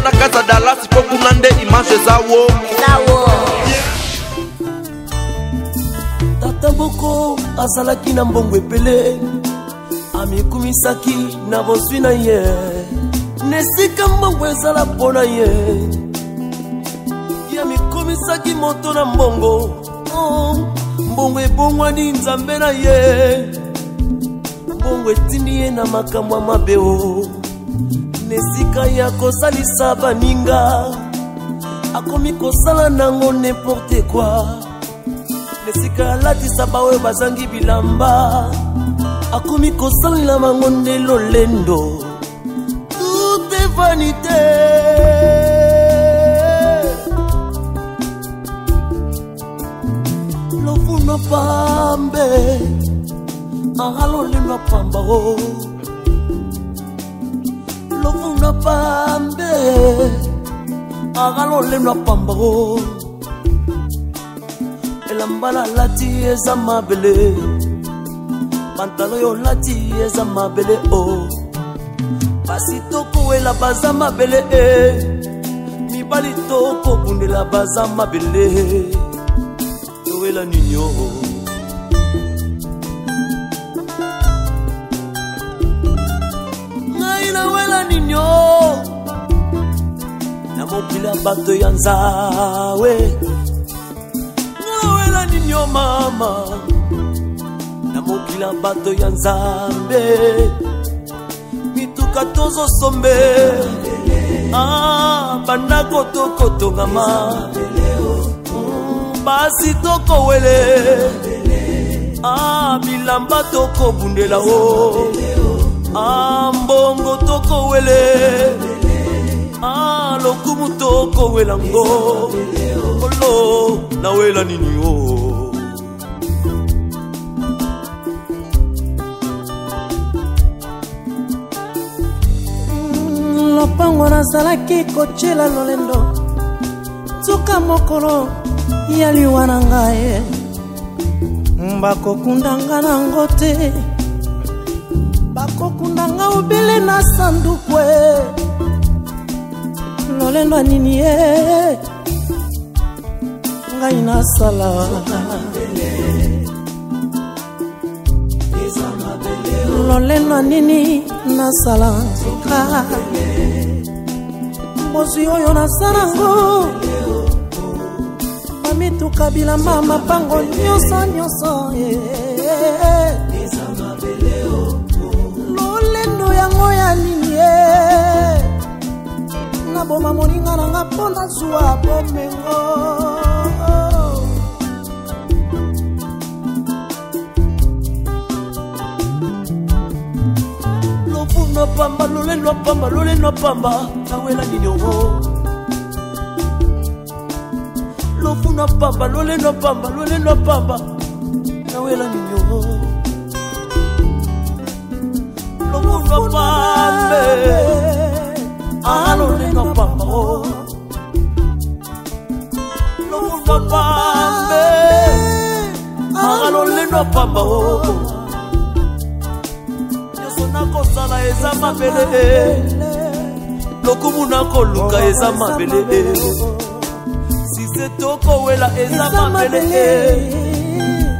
na casa Dallas po kunande image zawo Tata Boko azalaki na mbongo epele amikumisaki na boswi na ye nesika mbongo ezala mpo na ye yamikumisaki moto na mbongo mbongo ebongwani nzambe na ye mbongo etindi ye na makambo ya mabe nesika ya kosalisa baninga akomi kosala nango n'importe quoi nesika alatisa baoyo bazangi bilamba akomi kosalela bango nde lolendo tout est vanité lofuno pambe lolendo pamba lofuno pambe lolendo pamba elambala lati eza mabele pantalo yo lati eza mabele basi tokowela baza mabele mibali tokobundela baza mabele towela ninyo ngai nawela ninyo na mokila bato ya nzawe ninyo mama na mokila bato ya nzambe mituka tozosombe bandako tokotongama basi tokowele bilamba tokobundela mbongo tokowele lokumu tokowela ngo olo nawela nini lopango nazalaki kotyela lolendo tsuka mokolo ya liwa na ngai bakokundanga nango te bakokundanga obele na sanduku lolendo nini ye ngai nasala lolendo nini nasala mozwi oyo nasalango bamituka bilamba mapango nyonso lolendo yango ya nini naboma moninga nanga mpo nazwa bomengo lofuno pamba lolendo pamba nawela nini lofuno pamba lolendo pamba nawela nini lofuno pambe lolendo pamba lofuno pambe lolendo pamba nakosala eza mabele lokumu nakoluka eza mabele size tokowela eza mabele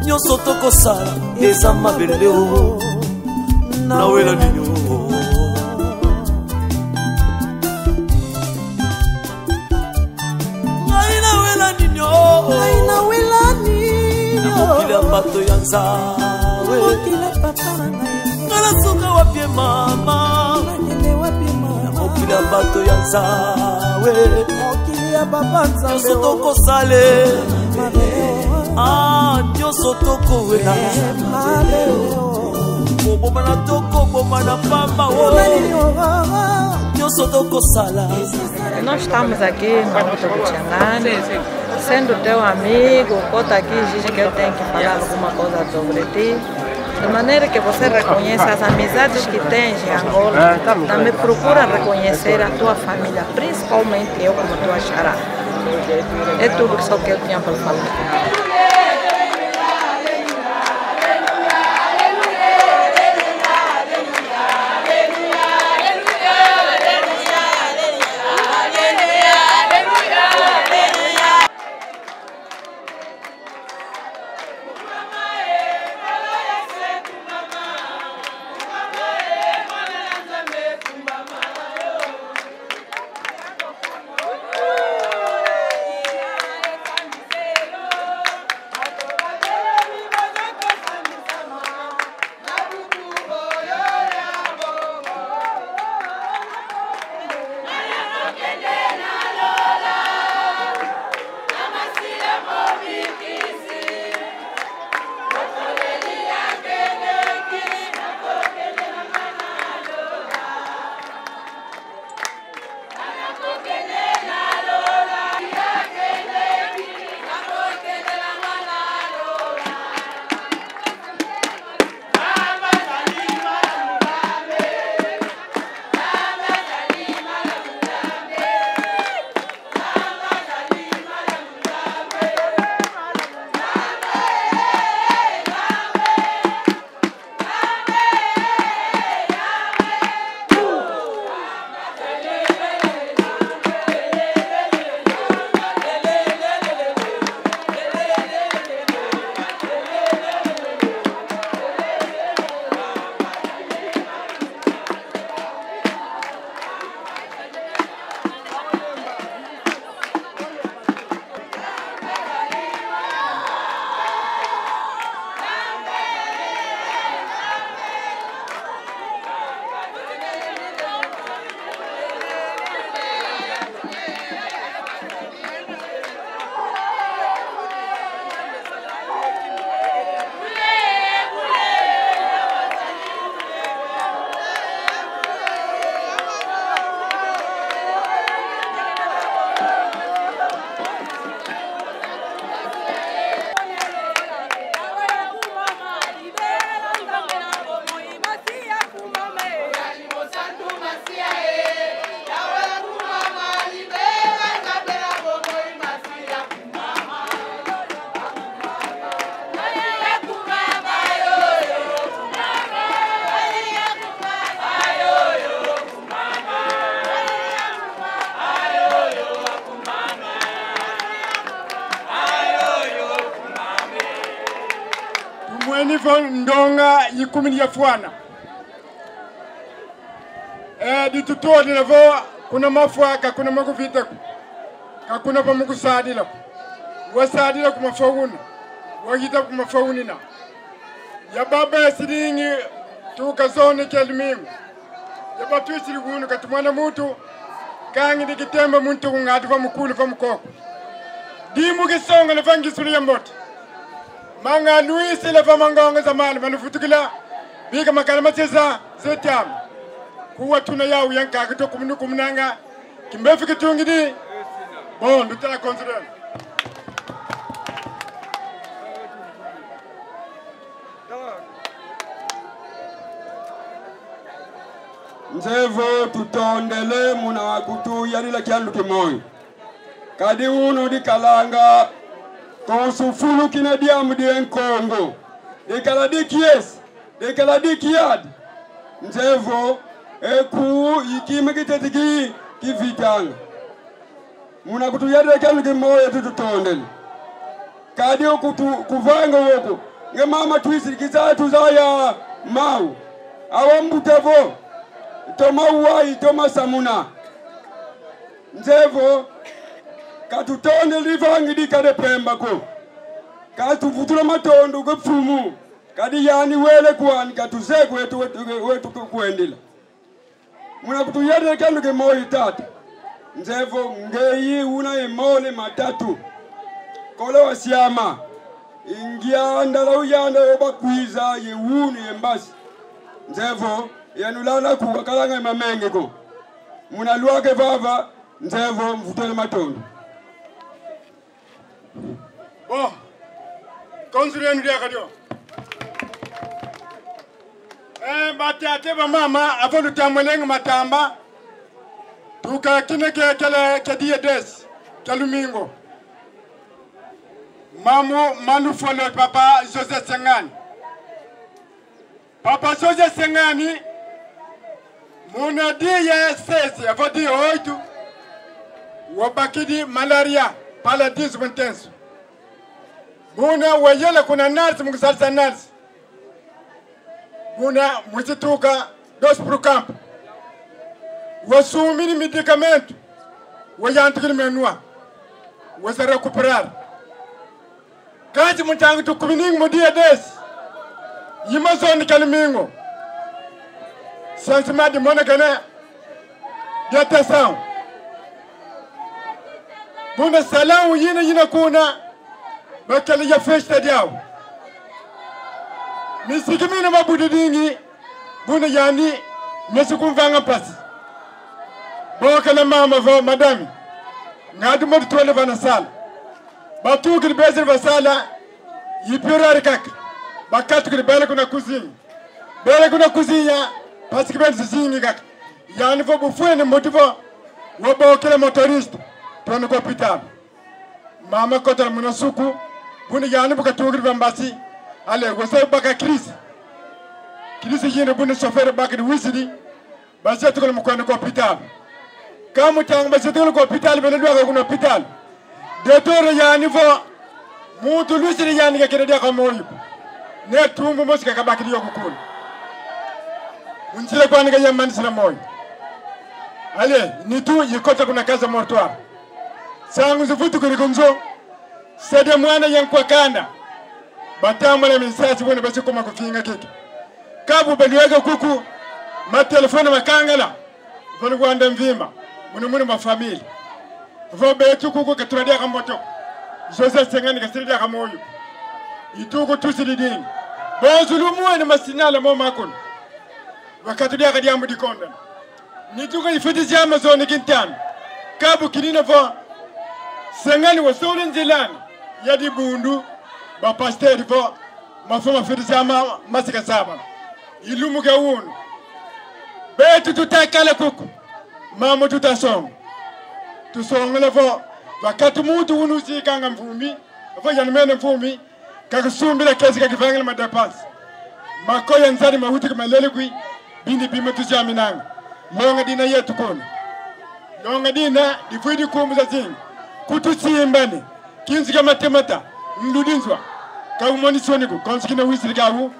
nyonso tokosala eza mabele nawela nini ngai nawela nini namokila bato ya nzawe ngalasuka wapie mama namokila bato ya nzawe nyonso tokosale nyonso tokowela kobomana tokobomana pamba nyonso tokosala. Nós estamos aqui no Alto do Tiangane, sendo teu amigo, conta aqui, diz que eu tenho que falar alguma coisa sobre ti. De maneira que você reconheça as amizades que tens em Angola, também procura reconhecer a tua família, principalmente eu como tua xará. É tudo só que eu tinha para falar. Mweni ndonga yikumi ya fuana. Ditutoa dinavo kuna mafua kakuna maguvita kakuna pamukusadila wasadila kumafauna wagita kumafaunina ya baba siringi tukazone kelmimu ya batu sirigunu katumana mutu kangi dikitemba muntu ngati va mukulu va mukoko dimu kisonga le vangi suri ya mboti manga luisi le va mangonga zamani manufutukila biga makalama tesa zetam kuwa tuna yao yanka kito kumunu kumunanga kimbefi kitungidi bon dutala consider Nzevo tutondele muna wakutu yalila kiandu kimoyo kadi unu di kalanga konsufulu kina diamu di enkongo di kaladi kies di kaladi kiad Nzevo eku ikime kitetiki kivitanga muna kutu yalila kiandu kimoyo tutondele kadi ukutu kuvanga woko nge mama tuisiri kizatu zaya mau awambutevo Toma uwai, toma samuna. Nzevo, katutonde livangi di kade pemba ko. Katuvutula matondo ke fumu. Kadi yani wele kwani katuzeko wetu kuendela. Muna kutuyede kanu ke moyi tatu. Nzevo ngeyi una emole matatu. Kole wasiama. Ingia ndala uyanda obakwiza yewunu yembasi. Nzevo yanulana kuwa kalanga mamenge ko munalwa ke baba Nzevo mvutele matondo bon konzure ndia kadio batate ba mama avolu tamwelenga matamba tuka kineke kele kediye des kalumingo mamu manufolo papa Jose Sengani papa Jose Sengani Muna diya sesi avodi oito wabakidi malaria pala disbentenso Muna wayela kuna nurse mukusalsa nurse Muna musituka dos pro campo wasumini medicamento wayantikini menua wasa recuperar kaji mutangu tukuminingu mudia des yima zoni kalimingo Sentiment de monagana d'attention. Buna salam yina kuna bakali ya festa diao. Misikimina mabudu dingi buna yani nesikumvanga pasi. Boka na mama va madame. Ngadu modu tole vana sala. Batu kili bezir vasala yipirari kaka. Bakatu kili bele kuna kuzini. Bele kuna kuzinya parce que ben zingi gak yani fo bu fuene motivo wo bo kele motoriste ton ko hôpital mama ko tan muna suku buni yani bu ka togri bambasi ale wo say baka crise yene buni chauffeur baka di wisidi ba setu ko mo ko hôpital kamu tang ba setu ko hôpital be do ko hôpital de tore yani fo mutu lusidi yani ga kede de ko moyi ne tumbu mosika ka baka di yoko ko Unchile kwa niga yamani sila moyo. Ale, nitu yikota kuna kaza mortuar. Sangu zifutu kurikunzo. Sede mwana yang kwa kanda. Batamu na misasi wane basi kuma kufinga kiki. Kabu beliwega kuku. Matelefone makangala. Vonu kuanda mvima. Munu mafamili. Vonu betu kuku katuradia kamoto. Jose Sengani kasiridia kamoyo. Ituku tusilidini. Bozulumuwe ni masinala mo makunu. Wakati dia kadi ambu dikonda nituka ifetizi Amazon kintan kabu kinina fo Sengani wasolen zilani yadi bundu ba pasteur fo mafoma fetizi masika saba ilumu gawun betu tutakala kuku mamu tutasong tusongele fo wakati mutu unu si kanga mfumi fo yanmene mfumi kakasumbila kesi kakifangile madapasi makoya nzani mahuti kamalele kui bindi bima tujaminanga longa dina yetu kono longa dina difuidi kumza zingi kutusimbani kinzi kama temata ndudinzwa ka umoni soniku konsikina wisiri gawu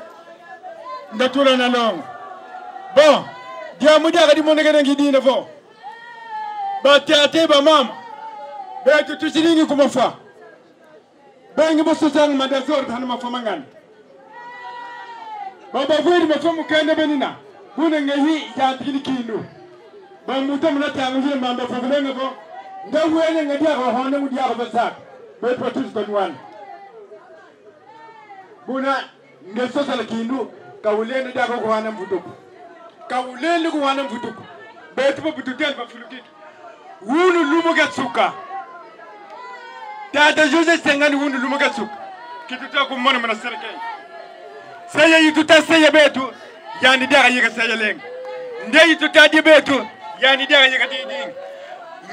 ndatura na long bon dia mudia kadi monega ngidina fo batate ba mama be tu siringi kuma fa bengi bosutang madazor tan ma famangan baba vuri ma famu kende benina kuna ngehi ya tikini kindu ba mutam na tangu hile mamba famulenga fo ndawene ngadia ko honda mudia ko basak be potus konwan buna ngesosa la kindu kawulene da ko wana mvutuku kawulene ko wana mvutuku betu ba bututel ba fulukiki wunu lumo gatsuka tata jose sengani wunu lumo gatsuka kituta ko mona mana serkay saya yituta saya betu yani daga yiga saya leng nde yituta di betu yani daga yiga ding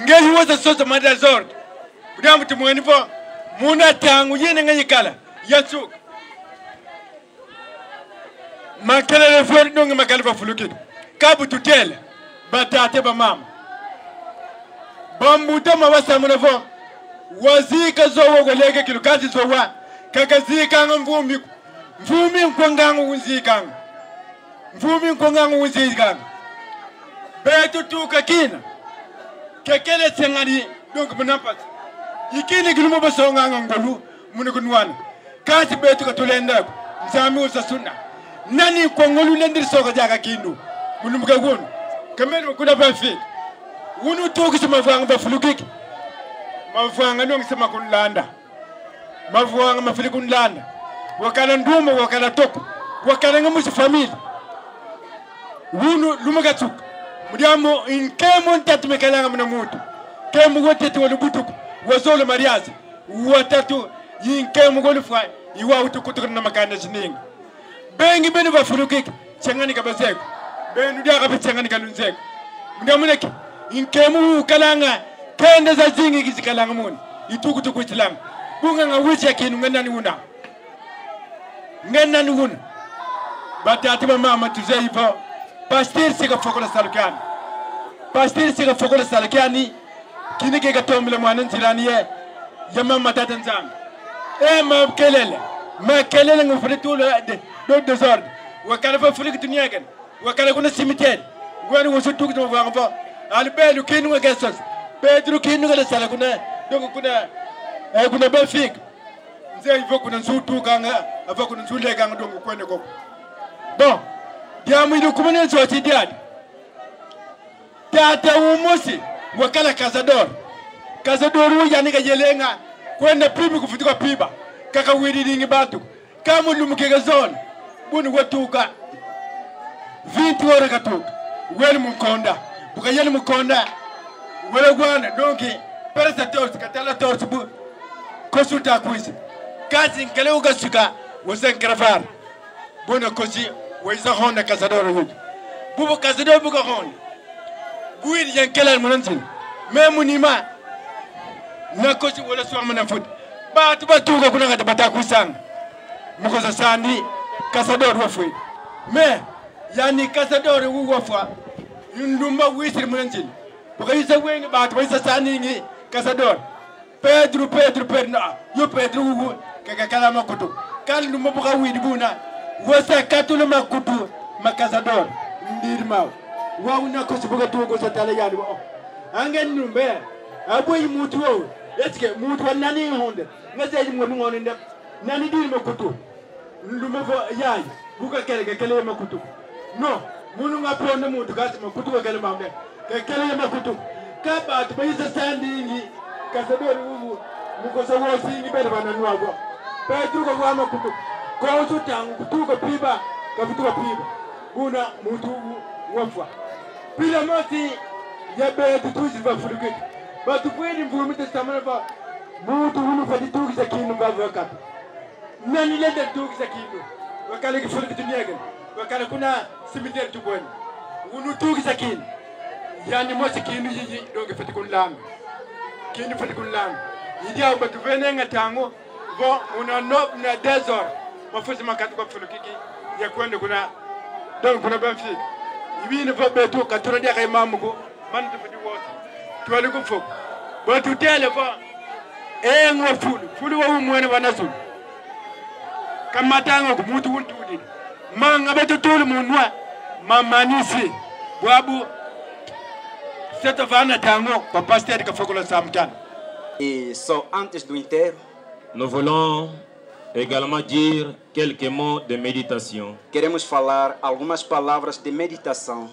ngehi wasa sosa madazord budam tumwani fo muna tangu yene ngani kala yatsuka makala le fo ndonga makala ba fulukiki kabu tutel batate ba mama bambuta mabasa munafo wazika zowo golege kilukazi zowa kakazika ngumvumi mvumi nkongangu uzika mvumi nkongangu uzika betu tuka kina kekele tsengani donc munampas ikini gilumo basonga ngolu munukunwana kasi betu katulenda nzami usasuna nani kongolu lendir soka jaga kindu munumuka gunu kamero kuna bafi wunu toki sama vanga ba fulukiki mavanga nong sama kunlanda mavanga mafili kunlanda wakala nduma wakala toko wakala ngamusi family wunu lumagatuk mudiamo in kemon tatu mekalanga mna mutu kemu wote tu walubutuku wazolo mariazi watatu in kemu golfa iwa utukutu na makana jininga bengi beni ba fulukiki changani kabazeko benu dia kabachangani kalunzeko mudiamuneki inkemu kalanga kende za zingi kizikalanga muni itukutuku itilanga bunga nga wichi ya kinu ngana ni wuna batati ba mama tuze hivyo pastir sika fokola salkiani kini ke gatombele mwana ntirani ye ya mama tata nzanga makelele ngufuri tulo do desordre wakala fa furi kituniagen wakala kuna cimetière wani wosu tuku tuma vanga fa albelu kinu ngagesos Pedro kinu ngale sala kuna donc kuna bafik nze hivyo kuna nzutu kanga afa kuna nzule kanga donc kwende koko bon diamu idu kumene zoti diadi tata umusi wakala Cazador yani kajelenga kwenda pibi kufutuka piba kaka widiringi batu kama lumukega zone bunu watuka 20 ora katuka wele mukonda bukayele mukonda wele gwana donki peresa torsi katala torsi bu kosuta kuisi kazi nkele ugasuka wose nkravar bunu kosi waiza honda Cazador hudu bubu Cazador buka honda buiri yankele munanzini memu nima na kosi wala suwa muna fudu batu batuka kuna kata batakusanga mukosa sandi Cazador wafwe me yani Cazador wafwa yundumba wisiri munanzini bukayisa wengi batu wisa sandi ngi Cazador Pedro na yo Pedro wugu kaka makutu kan ndumba buka widi buna wasa katulu makutu Cazador ndiri maw wawuna kosi buka tuko sa tala yadi bo angen numbe aboy mutu wo eske mutu wanani honde ngaze mo ngoni ndem nani diri makutu ndumba fo yaay buka kele makutu no munu ngaponde mutu kasi makutu ko kele mamde kele makutu kaba to bayisa sandingi Cazador wugu mukosa wosingi bele bananwa go Pedro ko wa makutu ko tutangu kutuko piba kafutuka piba buna mutu wafwa pila mosi ya be tutuji va fulukiki batu kweli mvumi testamana va mutu hunu fadi tuki za kinu mbavu wakati nani lenda tuki za kinu wakale kifulukiki tuniagen wakale kuna cimetière tubweni hunu tuki za kinu yani mosi kinu yiji doge fati kunlanga kinu fati kunlanga yidi au batu vene nga tango vo una nob na desor mafuzi makati kwa fulukiki ya kwende kuna donc kuna benfik ibini fo betu katoro dia kay mamugo man to fudi wote to ali ko fo batu tele fo ngwa fulu wo mwene wanasul Kamatanga kumutu wultudi. Manga beto tulu munwa. Mamanisi. Wabu. Seta vana tango. Papa stede ka fokola samtan. Et só antes do enterro, nous voulons également dire quelques mots de méditation. queremos falar algumas palavras de meditação.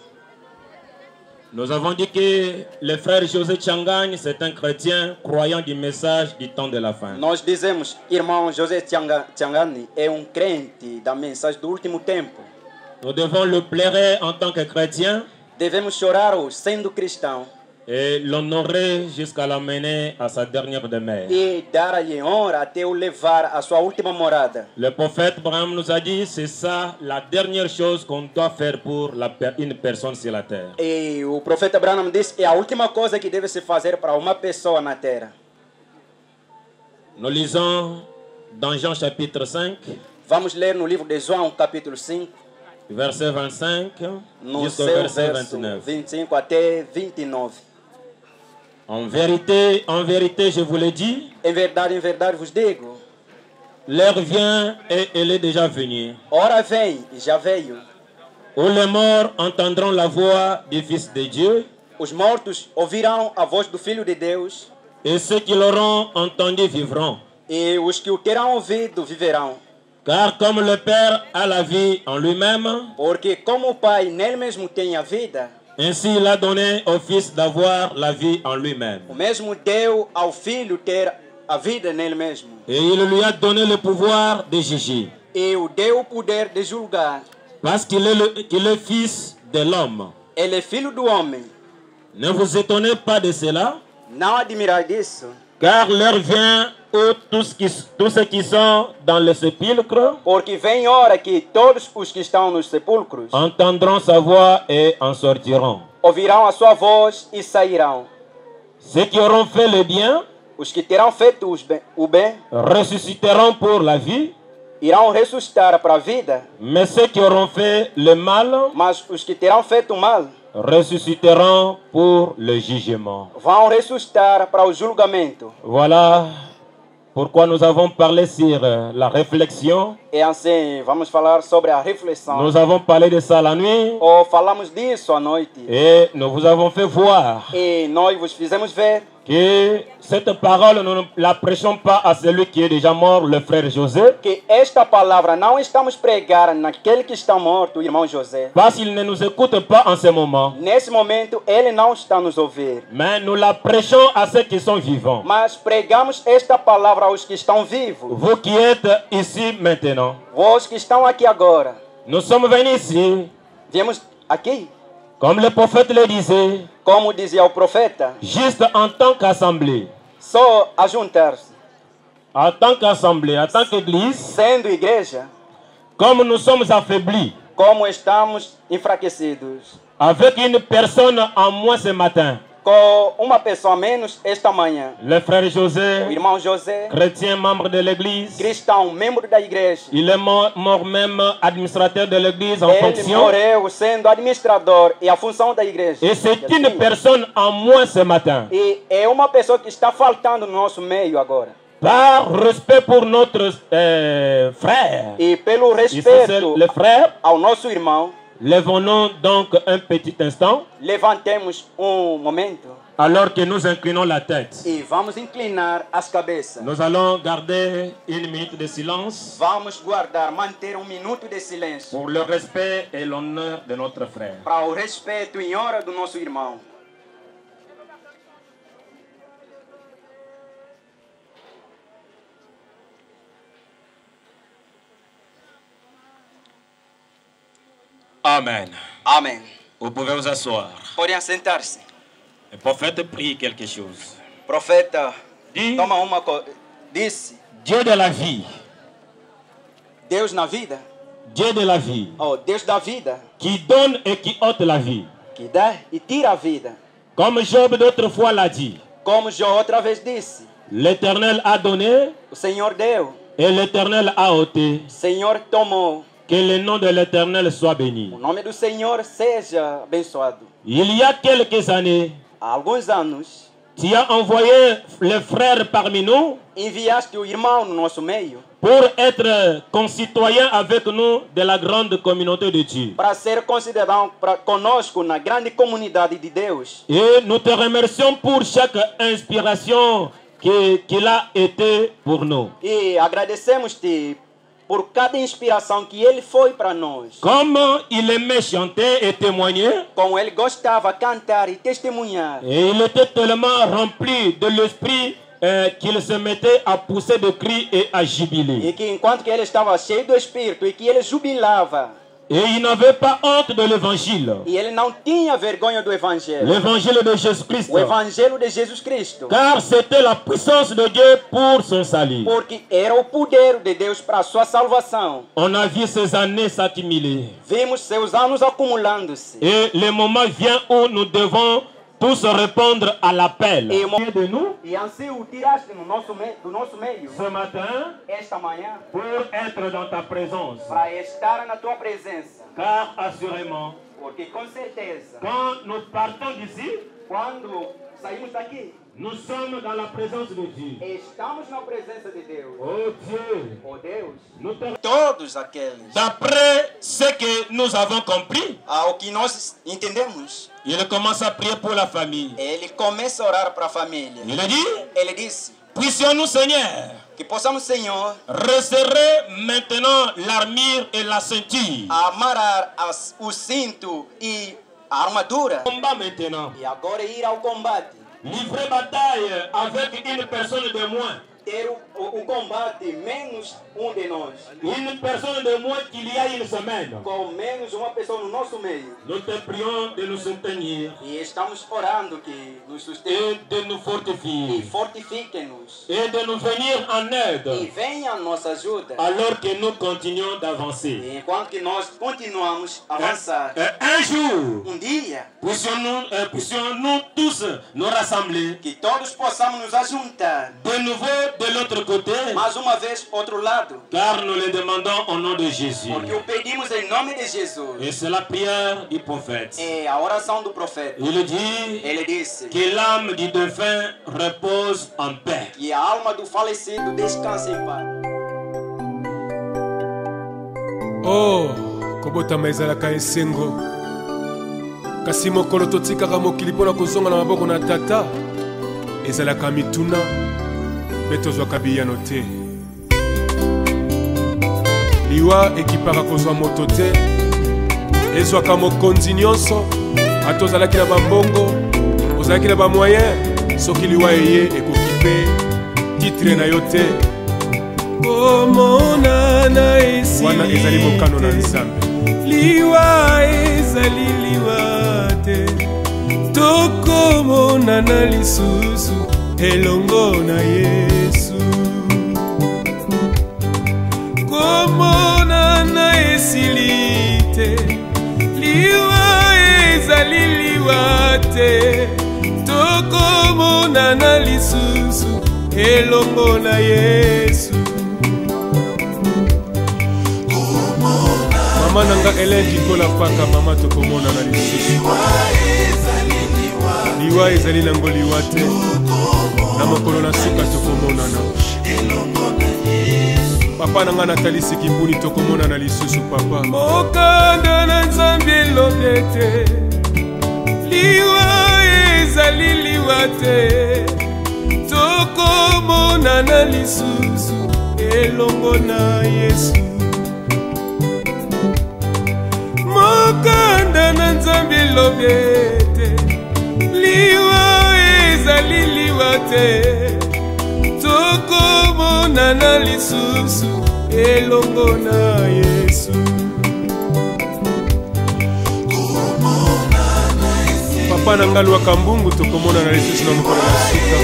Nous avons dit que le frère José Tchangagne, c'est un chrétien croyant du message du temps de la fin. Nós dizemos, irmão José Tchangani é crente da mensagem do último tempo. Nous devons le plairer en tant que chrétien Devemos chorar-o sendo cristão et l'honorer jusqu'à l'amener à sa dernière demeure. e dar-lhe honra até o levar à sua última morada. Le prophète Abraham nous a dit, c'est ça la dernière chose qu'on doit faire pour une personne sur la terre. E o profeta Abraão disse é a última coisa que deve se fazer para uma pessoa na terra. Nous lisons dans Jean chapitre 5, Vamos ler no livro de João, capítulo 5, verset 25 no jusqu'au seu verset verso 29. 25 até 29. En vérité, je vous le dis, Em verdade vos digo, l'heure vient et elle est déjà venue, hora vem e já veio. où les morts entendront la voix du Fils de Dieu, Os mortos ouvirão a voz do Filho de Deus, et ceux qui l'auront entendu vivront. e os que o terão ouvido viverão. Car comme le Père a la vie en lui-même, Porque como o Pai nele mesmo tem a vida, ainsi il a donné au Fils d'avoir la vie en lui-même. o mesmo deu ao Filho ter a vida nele mesmo. Et il lui a donné le pouvoir de juger, E o deu o poder de julgar. parce qu'il est Fils de l'homme. Ele é Filho do homem. Ne vous étonnez pas de cela, Não admirai disso, car l'heure vient où tous ceux qui sont dans le sépulcre porque vem hora que todos os que estão nos sepulcros entendront sa voix et en sortiront. ouvirão a sua voz e sairão. Ceux qui auront fait le bien Os que terão feito o bem ressusciteront pour la vie, irão ressuscitar para a vida, mais ceux qui auront fait le mal mas os que terão feito o mal ressusciteront pour le jugement. vão ressuscitar para o julgamento. Voilà pourquoi nous avons parlé sur la réflexion. E assim, vamos falar sobre a reflexão. Nous avons parlé de ça la nuit Ou falamos disso à noite. et nous vous avons fait voir E nós vos fizemos ver que cette parole, nous ne la prêchons pas à celui qui est déjà mort, le frère José, que esta palavra não estamos pregar naquele que está morto, o irmão José. parce qu'il ne nous écoute pas en ce moment. Nesse momento, ele não está nos ouvir. Mais nous la prêchons à ceux qui sont vivants. Mas pregamos esta palavra aos que estão vivos. Vous qui êtes ici maintenant, Vós que estão aqui agora. nous sommes venus ici, Viemos aqui, comme le prophète le disait, como dizia o profeta, juste en tant qu'assemblée, só a juntar-se. en tant qu'assemblée, en tant qu'église, Sendo igreja, comme nous sommes affaiblis, como estamos enfraquecidos. avec une personne en moins ce matin, Com uma pessoa a menos esta manhã. le frère O José, irmão José, chrétien membre de l'église, cristão, membro da igreja. il est mort même administrateur de l'église en Ele fonction. morreu sendo administrador e a função da igreja. Et c'est une personne en moins ce matin. E é uma pessoa que está faltando no nosso meio agora. Par respect pour notre frère, E pelo ici c'est respeito le frère, ao nosso irmão, levons-nous donc un petit instant, levantemos momento alors que nous inclinons la tête. e vamos inclinar as cabeças. Nous allons garder une minute de silence Vamos guardar, manter minuto de silêncio pour le respect et l'honneur de notre frère. para o respeito e honra do nosso irmão. Amen. Amém. Vous pouvez vous asseoir. Podem assentar-se. Le prophète prie quelque chose. Profeta, Dit, toma uma coisa. Disse, Dieu de la vie, Deus na vida, Dieu de la vie, oh, Deus da vida, qui donne et qui ôte la vie. que dá e tira a vida. Comme Job d'autrefois l'a dit, Como Jó outra vez disse, l'Éternel a donné o Senhor deu, et l'Éternel a ôté. o Senhor tomou. Que le nom de l'Éternel soit béni. O nome do Senhor seja abençoado. Il y a quelques années, Há alguns anos, tu as envoyé les frères parmi nous enviaste o irmão no nosso meio pour être concitoyens avec nous de la grande communauté de Dieu. Para ser considerado conosco na grande comunidade de Deus. Et nous te remercions pour chaque inspiration qu'il a été pour nous. E agradecemos-te por cada inspiração que ele foi para nós. Comme il aimait chanter et témoigner. Como ele gostava de cantar e testemunhar. Et il était tellement rempli de l'esprit qu'il se mettait à pousser de cris et à jubiler. E que enquanto que ele estava cheio do Espírito e que ele jubilava. Et il n'avait pas honte de l'évangile. E ele não tinha vergonha do evangelho. L'évangile de Jésus-Christ. O evangelho de Jesus Cristo. Car c'était la puissance de Dieu pour son salut. Porque era o poder de Deus para a sua salvação. On a vu ces années s'accumuler. Vimos seus anos acumulando-se. Et le moment vient où nous devons tous répondre à l'appel de nous. E assim o tiraste do nosso meio. Ce matin, esta manhã, pour être dans ta présence. Para estar na tua presença. Car assurément, porque com certeza, quand nous partons d'ici, quando saímos daqui, nous sommes dans la présence de Dieu. Estamos na presença de Deus. Oh Dieu, oh Deus. Todos aqueles. D'après ce que nous avons compris, ao que nós entendemos, il commence à prier pour la famille. Ele começa a orar para a família. Ele disse: puissions-nous, Seigneur, que possamos, Senhor, resserrer maintenant l'armure et la ceinture. Amarrar o cinto e a armadura. Combat maintenant. E agora ir ao combate. Livrer bataille avec une personne de moins. Ter o combate menos de nós. Une personne de moins qu'il y a une semaine. Com menos uma pessoa no nosso meio. Nous te prions de nous soutenir. E estamos orando que nos sustente. Et de nous fortifier. E fortifique-nos. Et de nous venir en aide. E venha a nossa ajuda. Alors que nous continuons d'avancer. E enquanto que nós continuamos a avançar. Un jour. Dia. Puissions-nous tous nous rassembler. Que todos possamos nos ajuntar. De nouveau de l'autre côté. Mais uma vez outro lado. Car nous le demandons au nom de Jésus. Porque o pedimos em nome de Jesus. Et c'est la prière du prophète. É a oração do profeta. Ele disse que l'âme du défunt repose en paix. Que a alma do falecido descanse em paz. Oh, kobotama ezalaka esengo. Kasi mokolo totikaka mokili mpona kozonga na maboko na tata ezalaka mituna mpe tozwaka biyano te. Liwa ekipaka kozwa moto te ezwaka mokonzi nyonso. Ata ozalaki na bambongo ozalaki na bamoyen, soki liwa eye ekoki mpe titre na yo te. Wana ezali mokano na Nzambe. Liwa ezali liwa te, tokomonana lisusu elongo na Yesu. Komonana esili te, liwa ezali liwa te, tokomonana lisusu elongo na Yesu. Mama nanga Hélène Jikola paka mama tokomona na lisusu. Liwa ezali nango liwa te, na mokolo na suka tokomonana. Papa nanga Nathalie Sikimbuni tokomona na lisusu papa. Mokanda na Nzambe elobi te, liwa ezali liwa te, tokomona na lisusu elongo na Yesu. Mokanda na Nzambe elobi te, liwa ezali liwa te, tokomona na lisusu elongo na Yesu. Papa nanga lwaka mbungu tokomona na lisusu na mokolo na suka.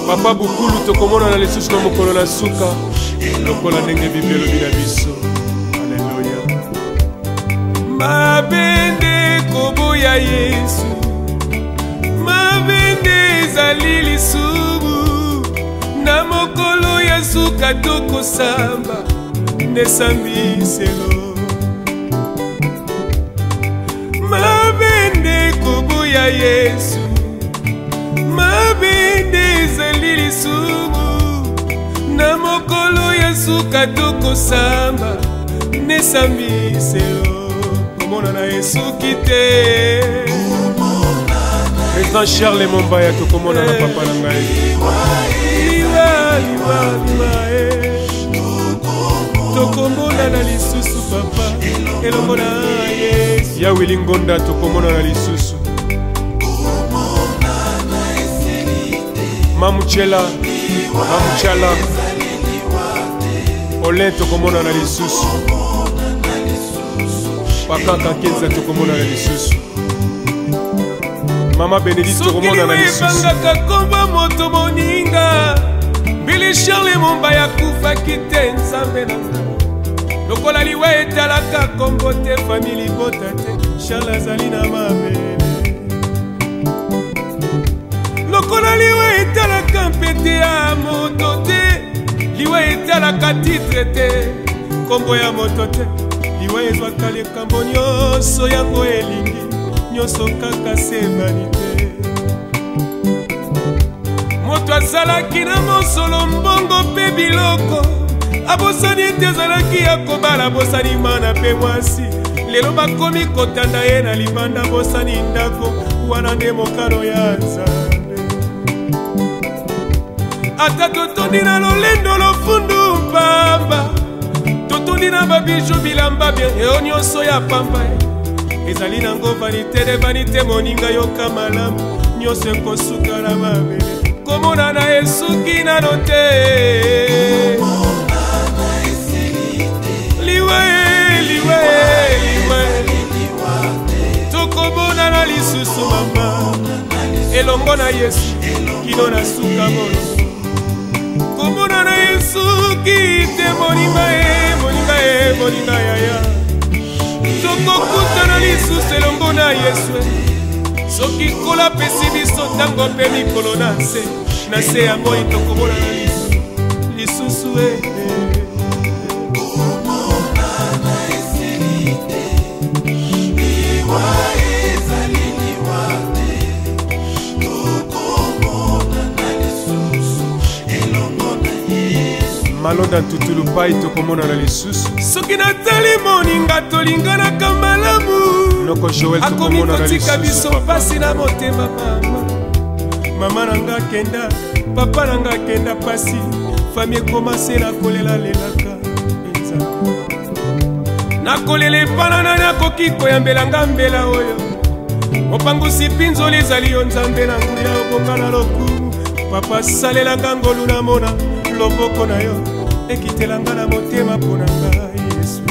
Papa bukulu tokomona na lisusu na mokolo na suka, lokola ndenge Biblia elobi na biso. Mabende koboya Yesu, mabende ezali lisumu, na mokolo ya suka tokosamba nesambiselo. Mabende koboya Yesu, mabende ezali lisumu, na mokolo Yesu katoko samba nesambise yo komona na Yesu kite Président Charles Mombaya tokomona na papa na ngai tokomona na lisusu papa elongo na Yesu ya Willy Ngonda tokomona na lisusu Mamuchela Olin tokomona na lisusu Pakaka Kenza tokomona na lisusu Mama Benedict tokomona na lisusu Sokili komba moto moninga Billy Charles Mombaya kufa kite nzambe na lokola liwa etalaka kombo te famili bota te Charles azali na mabele lokola liwa etalaka mpete ya moto te liwa etalaka titre te kombo ya moto te liwa ezwaka likambo nyonso yango elingi nyonso kaka sebani te moto azalaki na mosolo mbongo mpe biloko abosani ete azalaki ya kobala bosani mana mpe mwasi lelo bakomi kotanda ye na libanda bosani ndako wana nde mokano ya nzambe ata totondi na lolendo lofundu pamba totondi na babiju bilamba bien eo nyonso ya pamba ezali nango vanite de vanite moninga yoka malamu nyonso ekosuka na mabele komona na esuki nano te liwe tokomona na lisusu mama elongo na Yesu kino na suka molo komona na Yesu kite moninga yaya tokokuta na lisusu elongo na Yesu soki kola pesi biso ntango mpe mikolo na se ya moi tokomona na lisusu Malonda tutulu pai tokomona na lisusu soki natali moninga tolinganaka malamu noko Joel akomi tokomona na kotika biso lisusu pasi na motema mama nanga kenda papa nanga kenda pasi fami ekomase na kolela lelaka nakolela epana nani akoki koyambelanga mbela oyo mopangusi mpinzoli ezali yo nzambe na nguya oboka na lokumu papa salelanga ngolu namona loboko na yo ekitelanga na motema mpo na ngai Yesu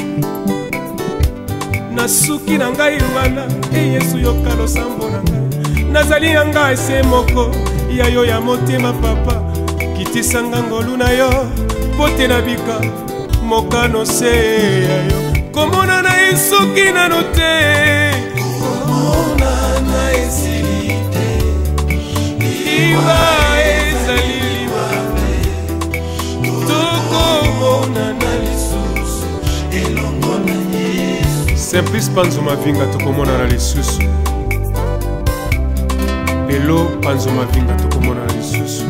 nasuki na ngai wana Yesu yoka losambo na ngai nazali na ngai se moko ya yo ya motema papa kitisanga ngolu na yo mpo te nabika mokano se ya yo komona na esuki nano te komona na esili te liwa ezali liwa tokomona na lisusu elongo na Yesu Simplice Panzo Mavinga tokomona na lisusu Pelo Panzo Mavinga tokomona na lisusu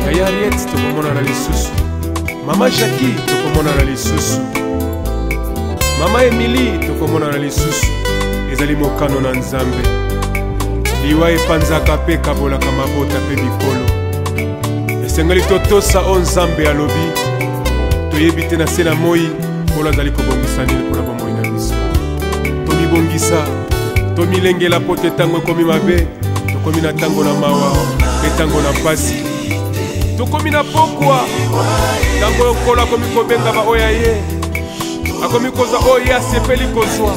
Yaya Ariette tokomona na lisusu Mama Jackie tokomona na lisusu Mama Emily tokomona na lisusu ezali mokano na nzambe liwa epanzaka mpe kabolaka mabota mpe bikolo esengeli totosa o nzambe alobi toyebi te na se na moi polo azali kobongisa nini mpona bomoi na biso tomibongisa tomilengela po te ntango ekomi mabe tokomi na ntango na mawa mpe ntango na mpasi tokomi na pokwa ntango okolo akomi kobenga baoya ye akomi kozwa oyo ye asepeli kozwa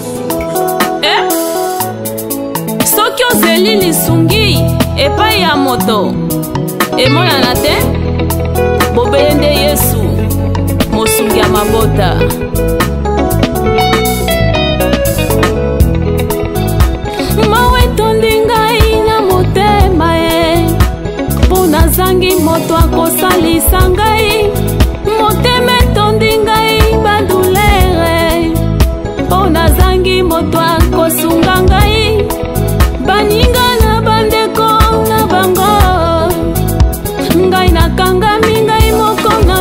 soki ozeli lisungi epai ya moto emonana te bobele nde Yesu mosungi ya mabota mawe etondi ngai na motema ye mpo nazangi moto akosalisa ngai motema etondi ngai badulere mpo nazangi moto akosunga ngai baninga na bandeko na bango ngai nakangami ngai moko na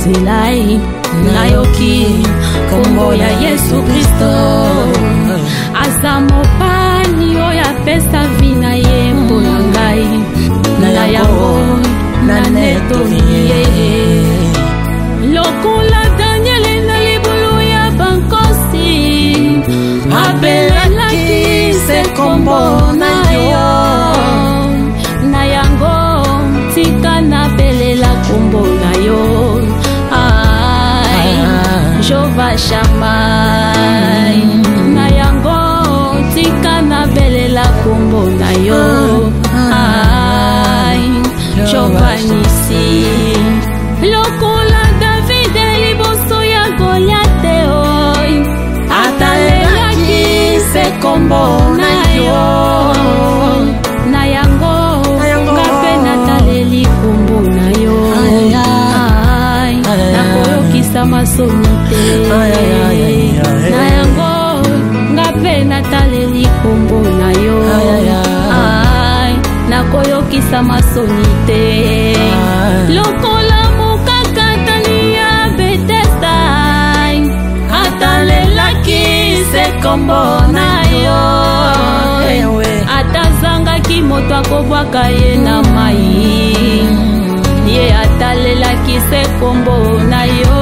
nzilai nayoki kombo ya Yesu Kristo aza mopali oyo apesa vi na ye mpona ngai na yango nanetori ye lokola Daniele na libulu ya bankosi abelaki se kombo na yo na yango tika nabelela kombo na yo Jova Shammai na yango tika nabelela kombo na yo Jova Nisi lokola David liboso ya Goliate oy atalelaki se kombo na yo na yango ngape nataleli kombo na yo nakoyokisa masoni te na yango ngape nataleli kombo na yo nakoyokisa masoni te lokola mokakatani ya Betesda atalelaki se kombo na yo atazangaki moto akobwaka ye na mai ye atalelaki se kombo na yo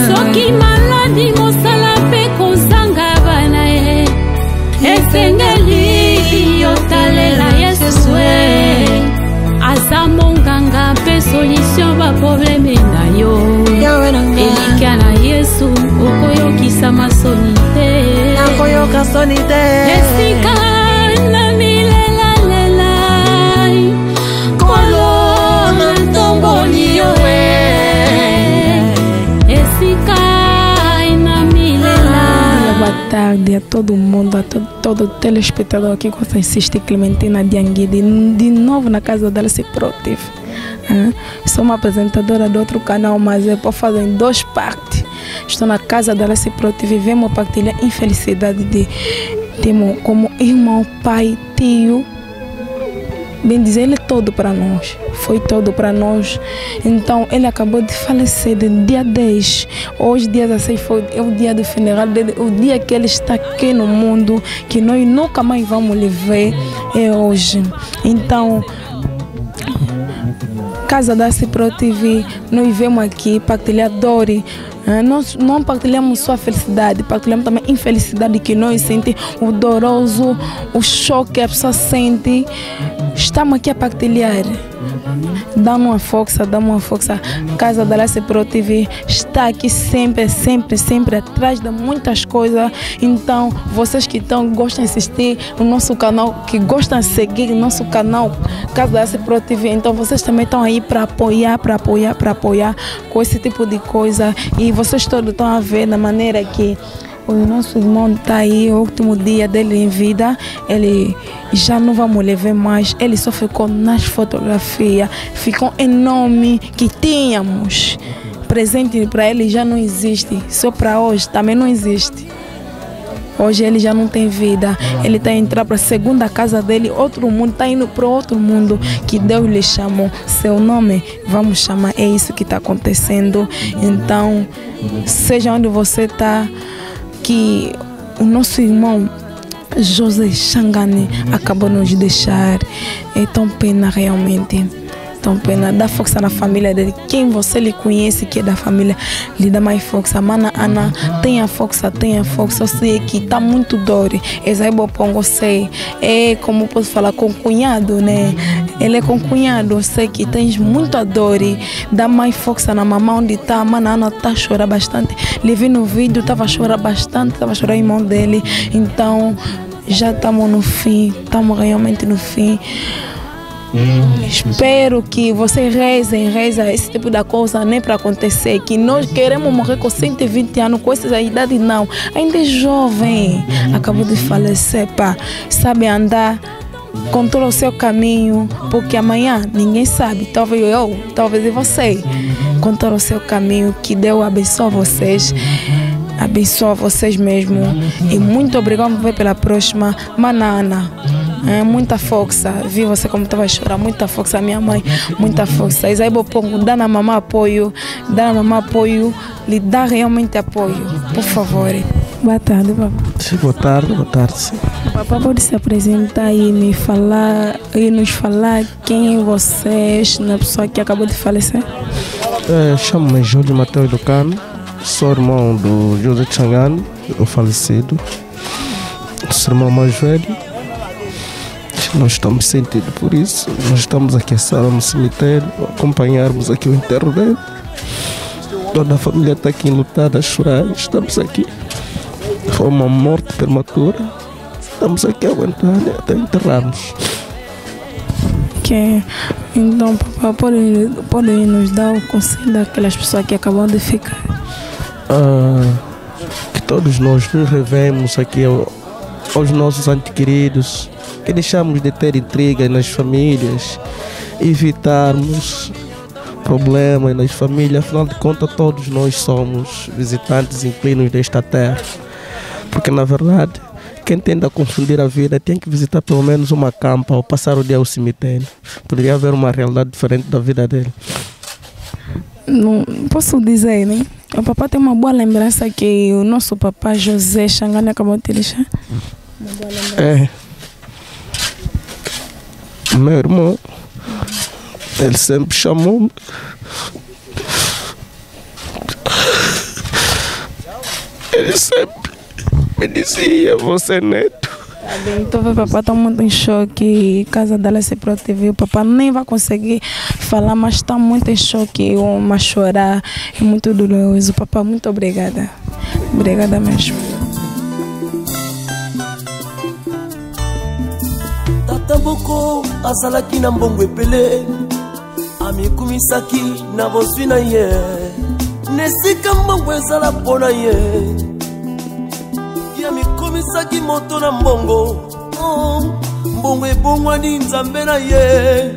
soki maladi mosala mpe kozanga bana ye esengeli yotalela Yesu aza monganga mpe solution baprobleme na yo elikya na Yesu okoyokisa masoni te esika na milelalela kolo na tomboli yo esika na milela. Boa tarde a todo mundo, a todo telespectador aqui com essa insiste Clementina Diangui, de novo na casa dela se Protiv. Sou uma apresentadora de outro canal, mas é para fazer em 2 partes. Estou na casa dela se Protiv, vivemos partilhar infelicidade de temos como irmão, pai, tio. Bem dizer, ele é todo para nós, foi todo para nós. Então ele acabou de falecer no dia 10. Hoje, dia 16, é o dia do funeral dele, o dia que ele está aqui no mundo, que nós nunca mais vamos lhe ver, é hoje. Então, casa da Cipro TV, nós vemos aqui partilhar dor. Nós não partilhamos só a felicidade, partilhamos também a infelicidade que nós sentimos, o doroso, o choque que a pessoa sente. Estamos aqui a partilhar. Dá-me uma força. Casa da Lace Pro TV está aqui sempre atrás de muitas coisas. Então, vocês que gostam de assistir o nosso canal, que gostam de seguir o nosso canal Casa da Lace Pro TV, então vocês também estão aí para apoiar com esse tipo de coisa. E vocês todos estão a ver da maneira que o nosso irmão está aí, o último dia dele em vida, ele já não vamos lhe ver mais, ele só ficou nas fotografias, ficou enorme que tínhamos. Presente para ele já não existe, só para hoje também não existe. Hoje ele já não tem vida, ele está indo para a segunda casa dele, outro mundo, está indo para outro mundo que Deus lhe chamou. Seu nome, vamos chamar, é isso que está acontecendo. Então, seja onde você está, que o nosso irmão José Changani acabou de nos deixar. É tão pena realmente. Tão pena. Dá força na família dele. Quem você lhe conhece que é da família, lhe dá mais força. Mana Ana, tenha força. Eu sei que está muito dor. Exaibo Pongo, sei. É como posso falar, com cunhado, né? Ele é com cunhado. Eu sei que tens muita dor. Dá mais força na mamãe onde está. Mana Ana está a chorar bastante. Lhe vi no vídeo, estava a chorar bastante. Estava a chorar o irmão dele. Então, já estamos no fim. Estamos realmente no fim. Espero que vocês rezem esse tipo de coisa nem para acontecer, que nós queremos morrer com 120 anos, com essa idade não, ainda é jovem, acabou de falecer, pá, sabe andar, controla o seu caminho, porque amanhã ninguém sabe, talvez eu, talvez você, controla o seu caminho, que Deus abençoe vocês. Abençoa vocês mesmo. E muito obrigado. Vamos ver pela próxima. Mana Ana. muita força. Vi você como estava a chorar, muita força, minha mãe, muita força. Isaí Bopongo, dá na mamãe apoio, lhe dá realmente apoio, por favor. Boa tarde, papai. Sim, boa tarde, sim. Papai pode se apresentar e nos falar quem é vocês, na pessoa que acabou de falecer? Chamo-me Júlio Mateus do Cano, sou irmão do José Changani, o falecido. Sou irmão mais velho. Nós estamos sentidos por isso. Nós estamos aqui a sala no cemitério, acompanharmos aqui o enterro dele. Toda a família está aqui enlutada, a chorar. Estamos aqui. Foi uma morte prematura. Estamos aqui aguentando até enterrarmos. Okay. Então, papai, pode nos dar o conselho daquelas pessoas que acabam de ficar? Que todos nós nos revemos aqui aos nossos antequeridos, que deixamos de ter intrigas nas famílias, evitarmos problemas nas famílias. Afinal de contas, todos nós somos visitantes inquilinos desta terra. Porque, na verdade, quem tenta confundir a vida tem que visitar pelo menos uma campa ou passar o dia ao cemitério. Poderia haver uma realidade diferente da vida dele. Não posso dizer, né? O papai tem uma boa lembrança que o nosso papai José Changani acabou de deixar. Meu irmão, ele sempre chamou-me. Ele sempre me dizia, você é neto. Então o papai está muito em choque, a casa dela se protegeu, o papai nem vai conseguir falar, mas está muito em choque, a chorar, é muito doloroso. Papai, muito obrigada. Obrigada mesmo. Tataboko asalaki na mbongo epele amikumisaki na boswi na ye nesika mbongo ezala mpo na ye yamikumisaki moto na mbongo mbongo ebongwani nzambe na ye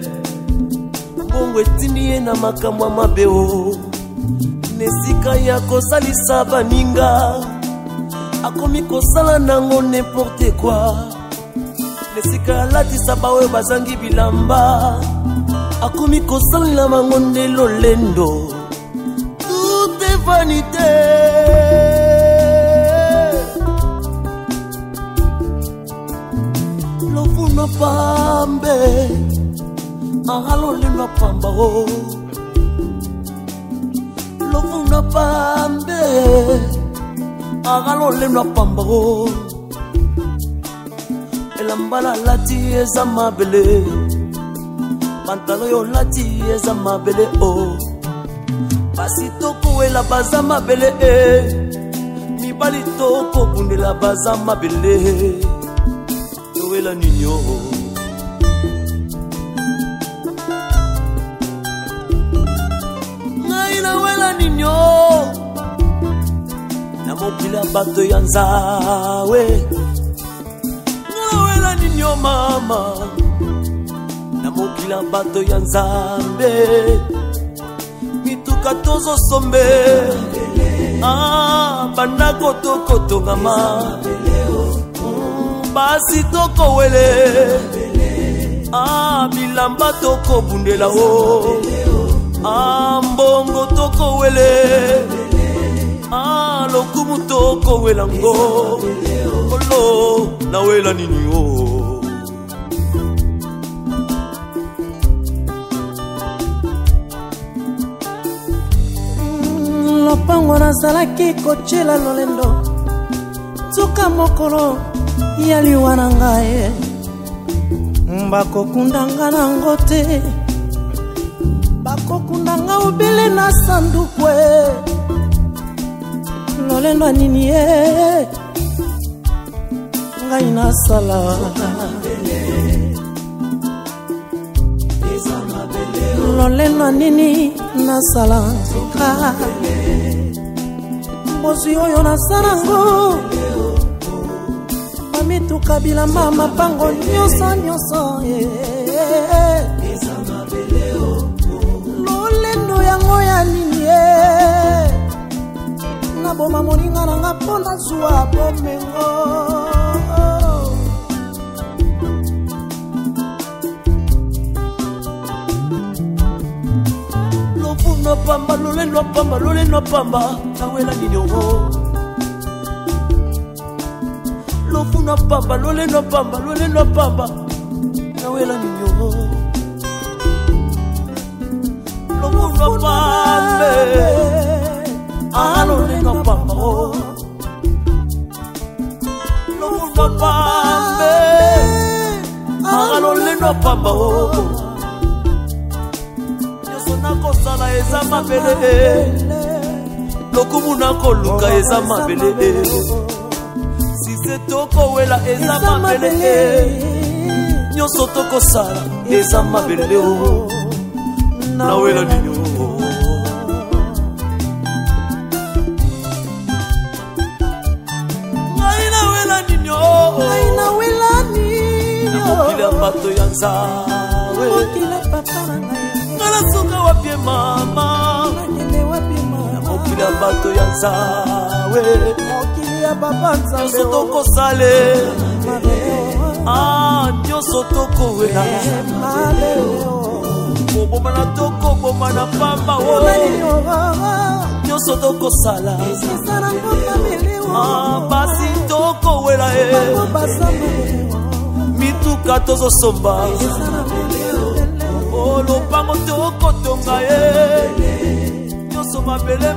mbongo etindi ye na makambo ya mabe nesika ya kosalisa baninga akomi kosala nango n'importe quoi nesika alatisa baoyo bazangi bilamba akomi kosalela bango nde lolendo. Tout est vanité. Lovuna pambe lolendo pamba o lovuna pambe lolendo pamba o elambala lati eza mabele pantalo yo lati eza mabele o basi toko ela baza mabele mibali toko bundela baza mabele toela ninyo ngaina wela ninyo na mokila bato ya nzawe yo mama na mokila bato ya nzambe mituka tozo sombe bandako tokotongama basi tokowele bilamba tokobundela o mbongo tokowele lokumu tokowelango olo nawela nini o lopango nazalaki kotyela lolendo tuka mokolo ya liwa na ngai bakokundanga nango te bakokundanga obele na sanduku lolendo anini ye ngai nasala lolendo anini nasala mbozi oyo nasalango bamituka bilamba mapango nyonso lolendo yango ya nini naboma moninga nanga mpo nazwa bomengo loleno pamba loleno pamba loleno pamba nawela nini oho lofuna pamba loleno pamba nawela nini oho lofuna pambe loleno pamba oh lofuna pambe loleno pamba oh nakosala eza mabele lokumu nakoluka eza mabele size tokowela eza mabele nyonso tokosala eza mabele o nawela nini ngai nawela nini namokili ya bato ya nzawe nasuka wapie mama mokili ya bato ya nzawe nyonso tokosale nyonso tokowela koboma na tokoboma na pamba nyonso tokosala basi tokowela mituka tozosomba lopango tokotonga ye nyonso mabele